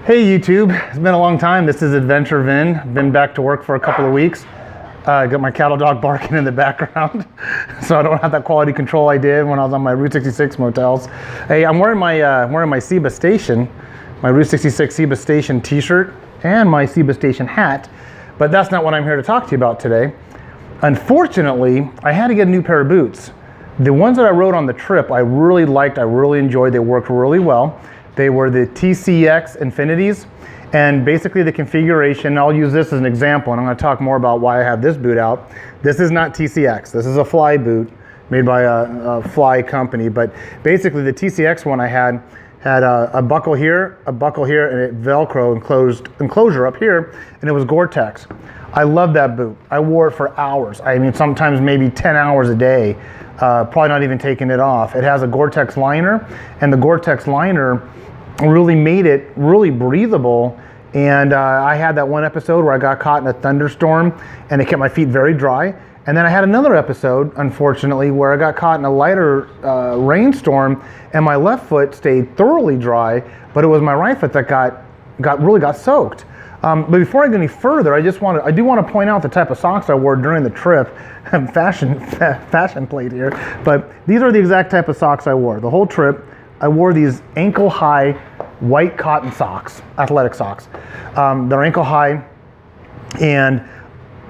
Hey YouTube, it's been a long time. This is Adventure Vin. Been back to work for a couple of weeks. Got my cattle dog barking in the background, so I don't have that quality control I did when I was on my Route 66 motels. Hey, I'm wearing my Seba Station, my Route 66 Seba Station T-shirt and my Seba Station hat, but that's not what I'm here to talk to you about today. Unfortunately, I had to get a new pair of boots. The ones that I rode on the trip, I really liked, I really enjoyed. They worked really well. They were the TCX Infinities, and basically the configuration, I'll use this as an example, and I'm going to talk more about why I have this boot out. This is not TCX, this is a Fly boot made by a Fly company, but basically the TCX one I had a buckle here, and a Velcro enclosure up here, and it was Gore-Tex. I love that boot. I wore it for hours. I mean, sometimes maybe 10 hours a day, probably not even taking it off. It has a Gore-Tex liner, and the Gore-Tex liner really made it really breathable. And I had that one episode where I got caught in a thunderstorm and it kept my feet very dry. And then I had another episode, unfortunately, where I got caught in a lighter rainstorm and my left foot stayed thoroughly dry, but it was my right foot that really got soaked. But before I go any further, I do want to point out the type of socks I wore during the trip. fashion plate here, but these are the exact type of socks I wore the whole trip. I wore these ankle-high white cotton socks, athletic socks. They're ankle-high, and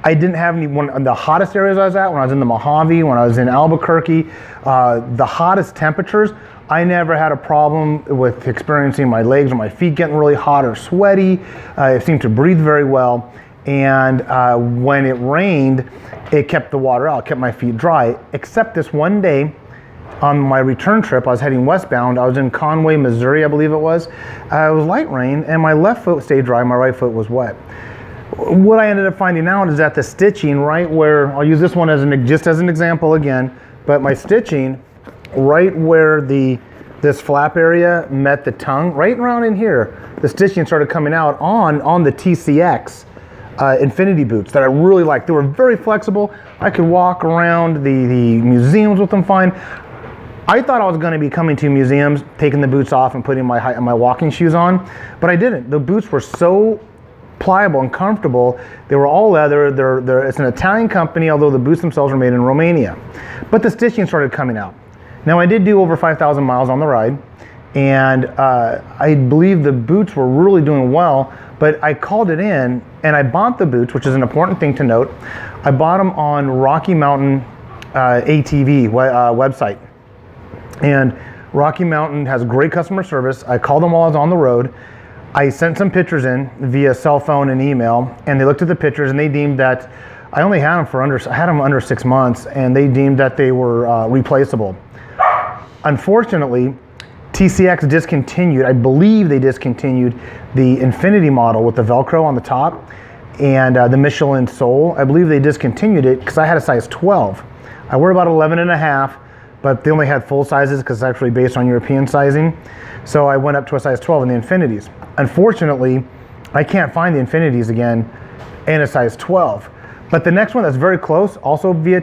I didn't have any one in the hottest areas I was at. When I was in the Mojave, when I was in Albuquerque, the hottest temperatures, I never had a problem with experiencing my legs or my feet getting really hot or sweaty. I seemed to breathe very well, and when it rained, it kept the water out, kept my feet dry, except this one day. On my return trip, I was heading westbound. I was in Conway, Missouri, I believe it was. It was light rain, and my left foot stayed dry, my right foot was wet. What I ended up finding out is that the stitching, right where, I'll use this one just as an example again, but my stitching, right where this flap area met the tongue, right around in here, the stitching started coming out on the TCX Infinity boots that I really liked. They were very flexible. I could walk around the museums with them fine. I thought I was going to be coming to museums, taking the boots off and putting my walking shoes on, but I didn't. The boots were so pliable and comfortable. They were all leather. It's an Italian company, although the boots themselves were made in Romania. But the stitching started coming out. Now, I did do over 5,000 miles on the ride, and I believe the boots were really doing well, but I called it in, and I bought the boots, which is an important thing to note. I bought them on Rocky Mountain ATV website. And Rocky Mountain has great customer service. I called them while I was on the road. I sent some pictures in via cell phone and email, and they looked at the pictures and they deemed that I only had them under 6 months, and they deemed that they were replaceable. Unfortunately, TCX discontinued, I believe they discontinued the Infinity model with the Velcro on the top and the Michelin sole. I believe they discontinued it because I had a size 12. I wear about 11 and a half. But they only had full sizes because it's actually based on European sizing. So I went up to a size 12 in the Infinities. Unfortunately, I can't find the Infinities again in a size 12. But the next one that's very close, also by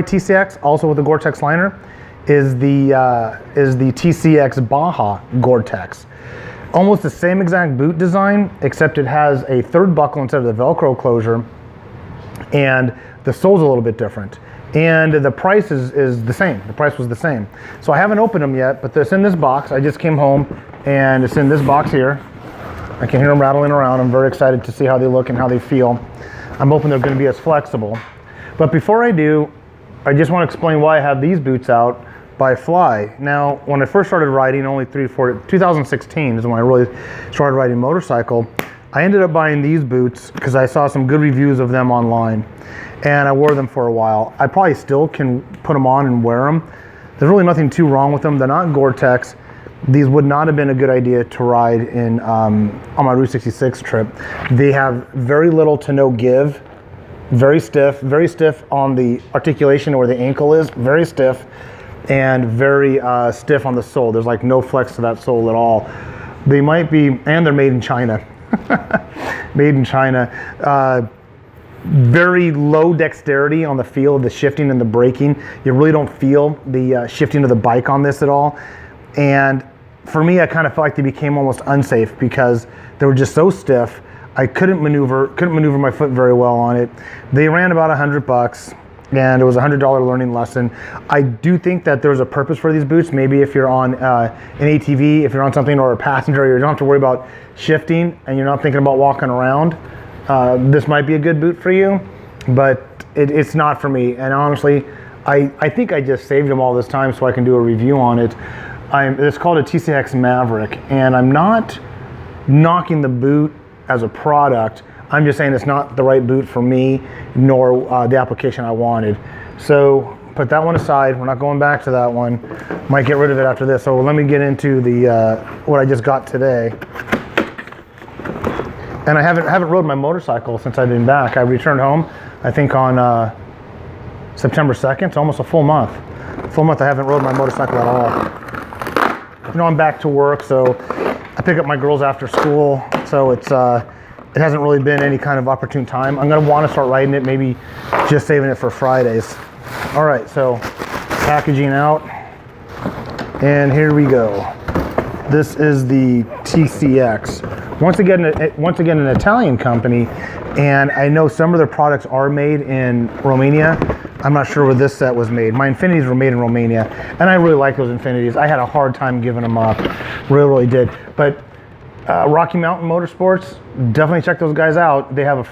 TCX, also with the Goretex liner, is the TCX Baja Goretex. Almost the same exact boot design, except it has a third buckle instead of the Velcro closure, and the sole's a little bit different. And the price is the same. The price was the same. So I haven't opened them yet, but it's in this box. I just came home and it's in this box here. I can hear them rattling around. I'm very excited to see how they look and how they feel. I'm hoping they're going to be as flexible. But before I do, I just want to explain why I have these boots out by Fly. Now, when I first started riding, 2016 is when I really started riding motorcycle. I ended up buying these boots because I saw some good reviews of them online. And I wore them for a while. I probably still can put them on and wear them. There's really nothing too wrong with them. They're not Gore-Tex. These would not have been a good idea to ride in on my Route 66 trip. They have very little to no give. Very stiff on the articulation where the ankle is, very stiff, and very stiff on the sole. There's like no flex to that sole at all. They might be, and they're made in China. Made in China. Very low dexterity on the feel of the shifting and the braking. You really don't feel the shifting of the bike on this at all. And for me, I kind of felt like they became almost unsafe because they were just so stiff. I couldn't maneuver my foot very well on it. They ran about $100, and it was a $100 learning lesson. I do think that there's a purpose for these boots. Maybe if you're on an ATV, if you're on something, or a passenger, you don't have to worry about shifting and you're not thinking about walking around. This might be a good boot for you, but it's not for me. And honestly, I think I just saved them all this time so I can do a review on it. It's called a TCX Maverick, and I'm not knocking the boot as a product. I'm just saying it's not the right boot for me, nor the application I wanted. So put that one aside. We're not going back to that one. Might get rid of it after this. So let me get into the what I just got today. And I haven't rode my motorcycle since I've been back. I returned home, I think on September 2nd. It's almost a full month. I haven't rode my motorcycle at all. You know, I'm back to work, so I pick up my girls after school. So it hasn't really been any kind of opportune time. I'm gonna want to start riding it, maybe just saving it for Fridays. All right, so packaging out, and here we go. This is the TCX. Once again, an Italian company, and I know some of their products are made in Romania. I'm not sure where this set was made. My Infinities were made in Romania, and I really like those Infinities. I had a hard time giving them up, really did. But Rocky Mountain Motorsports, definitely check those guys out. They have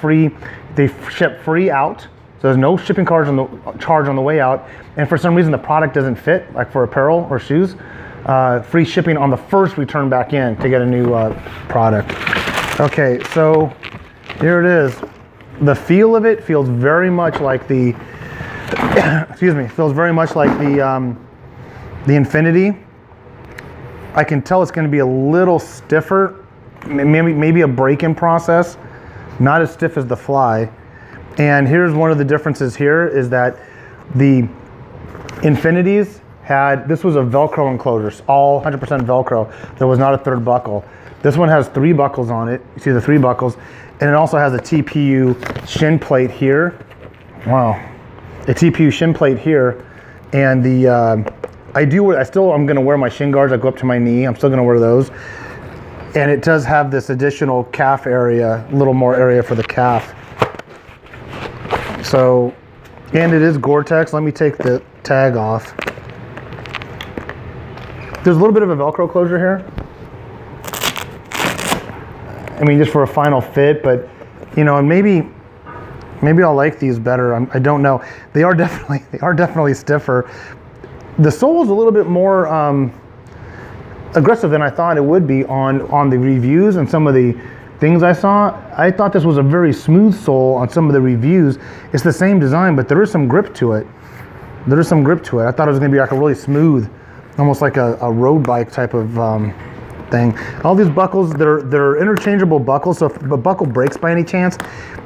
they ship free out, so there's no shipping charge on the way out. And for some reason, the product doesn't fit, like for apparel or shoes. Free shipping on the first return back in to get a new product. Okay, so here it is. The feel of it feels very much like the feels very much like the Infinity. I can tell it's going to be a little stiffer, maybe a break-in process, not as stiff as the Fly. And here's one of the differences here is that the Infinities this was a Velcro enclosure, all 100% Velcro. There was not a third buckle. This one has 3 buckles on it. You see the 3 buckles, and it also has a TPU shin plate here. Wow, a TPU shin plate here, and the I'm going to wear my shin guards that go up to my knee. I'm still going to wear those, and it does have this additional calf area, a little more area for the calf. So, and it is Gore-Tex. Let me take the tag off. There's a little bit of a Velcro closure here. I mean, just for a final fit, but you know, and maybe I'll like these better. I don't know. They are definitely stiffer. The sole is a little bit more aggressive than I thought it would be on the reviews and some of the things I saw. I thought this was a very smooth sole on some of the reviews. It's the same design, but there is some grip to it. I thought it was going to be like a really smooth, almost like a road bike type of thing. All these buckles, they're interchangeable buckles, so if a buckle breaks by any chance,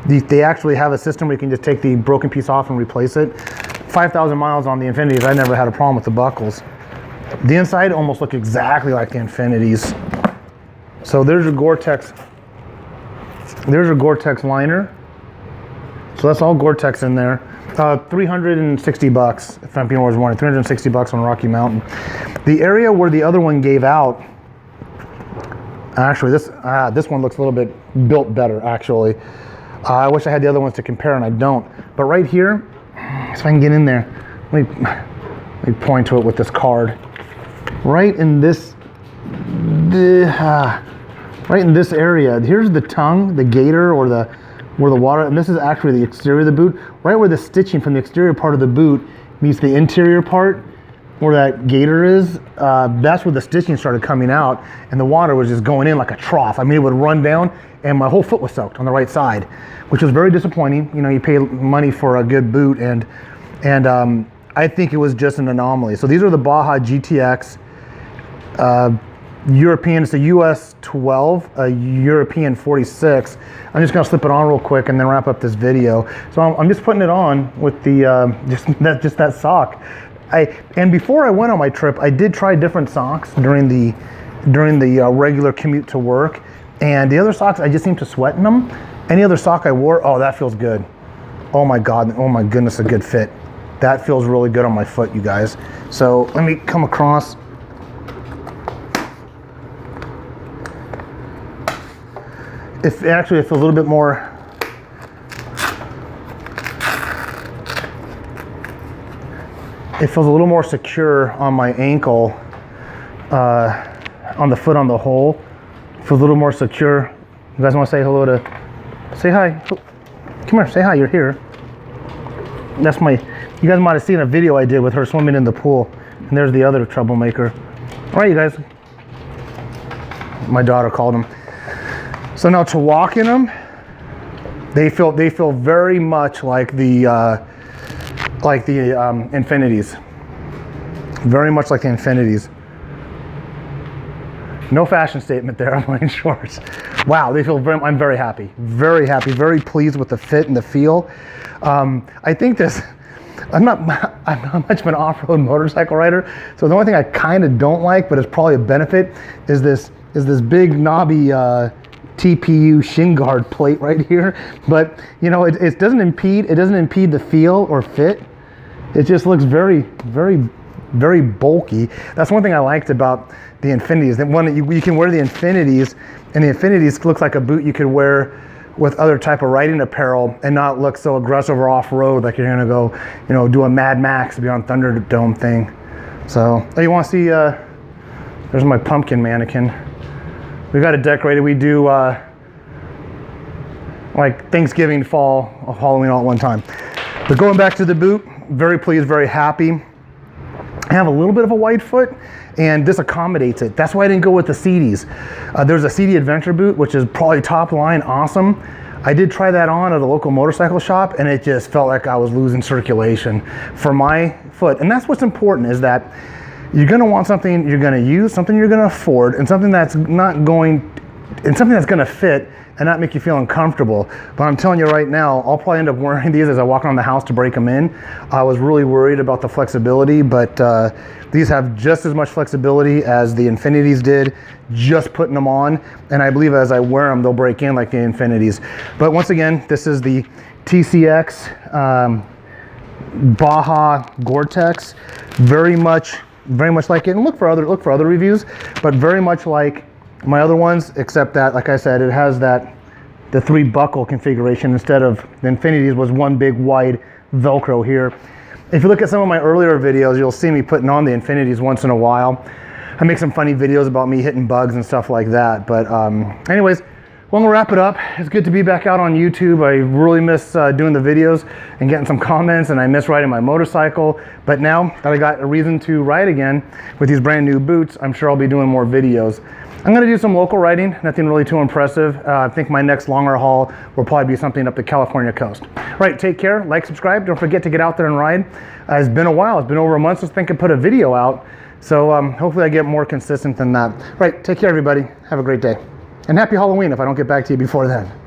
they actually have a system where you can just take the broken piece off and replace it. 5,000 miles on the Infinities, I never had a problem with the buckles. The inside almost look exactly like the Infinities. So there's your Goretex. There's your Goretex liner. So that's all Gore-Tex in there. $360, if I'm being always wanted, $360 on Rocky Mountain. The area where the other one gave out, actually this one looks a little bit built better, actually. I wish I had the other ones to compare, and I don't. But right here, if I can get in there, let me point to it with this card. Right in this area, here's the tongue, the gator, or where the water, and this is actually the exterior of the boot, right where the stitching from the exterior part of the boot meets the interior part, where that gator is, that's where the stitching started coming out, and the water was just going in like a trough. I mean, it would run down, and my whole foot was soaked on the right side, which was very disappointing. You know, you pay money for a good boot, and I think it was just an anomaly. So these are the Baja GTX European. It's a US 12, a European 46. I'm just gonna slip it on real quick and then wrap up this video. So I'm just putting it on with the just that sock. And before I went on my trip, I did try different socks during the regular commute to work, and the other socks, I just seemed to sweat in them. Any other sock I wore, oh, that feels good. Oh my God, oh my goodness, a good fit. That feels really good on my foot, you guys. So let me come across. it feels a little bit more. It feels a little more secure on my ankle, on the foot on the hole. It feels a little more secure. You guys want to say hello to? Say hi. Come here. Say hi. You're here. That's my. You guys might have seen a video I did with her swimming in the pool, and there's the other troublemaker. All right, you guys. My daughter called them. So now to walk in them, they feel very much like the Infinities. Very much like the Infinities. No fashion statement there. I'm wearing shorts. Wow, they feel I'm very happy, very pleased with the fit and the feel. I think this. I'm not much of an off-road motorcycle rider, so the only thing I kind of don't like, but it's probably a benefit, is this big knobby TPU shin guard plate right here. But you know, it doesn't impede the feel or fit. It just looks very bulky. That's one thing I liked about the Infinities. That one, you can wear the Infinities, and the Infinities looks like a boot you could wear with other type of riding apparel and not look so aggressive or off-road, like you're gonna go, you know, do a Mad Max Beyond Thunderdome thing. So, oh, you wanna see, there's my pumpkin mannequin. We got it decorated. We do like Thanksgiving, fall, Halloween all at one time. But going back to the boot, very pleased, very happy. I have a little bit of a wide foot, and this accommodates it. That's why I didn't go with the CDs. There's a CD Adventure boot, which is probably top line, awesome. I did try that on at a local motorcycle shop, and it just felt like I was losing circulation for my foot. And that's what's important, is that you're gonna want something you're gonna use, something you're gonna afford, and something that's gonna fit and not make you feel uncomfortable. But I'm telling you right now, I'll probably end up wearing these as I walk around the house to break them in. I was really worried about the flexibility, but these have just as much flexibility as the Infinities did, just putting them on. And I believe as I wear them, they'll break in like the Infinities. But once again, this is the TCX Baja Goretex. Very much like it. And look for other reviews, but very much like my other ones, except that, like I said, it has the 3 buckle configuration instead of the Infinities was one big wide Velcro here. If you look at some of my earlier videos, you'll see me putting on the Infinities once in a while. I make some funny videos about me hitting bugs and stuff like that. But anyways, well, I'm gonna wrap it up. It's good to be back out on YouTube. I really miss doing the videos and getting some comments, and I miss riding my motorcycle. But now that I got a reason to ride again with these brand new boots, I'm sure I'll be doing more videos. I'm gonna do some local riding, nothing really too impressive. I think my next longer haul will probably be something up the California coast. Right, take care, like, subscribe. Don't forget to get out there and ride. It's been a while, it's been over a month since I think I put a video out. So hopefully I get more consistent than that. Right, take care everybody, have a great day. And happy Halloween if I don't get back to you before then.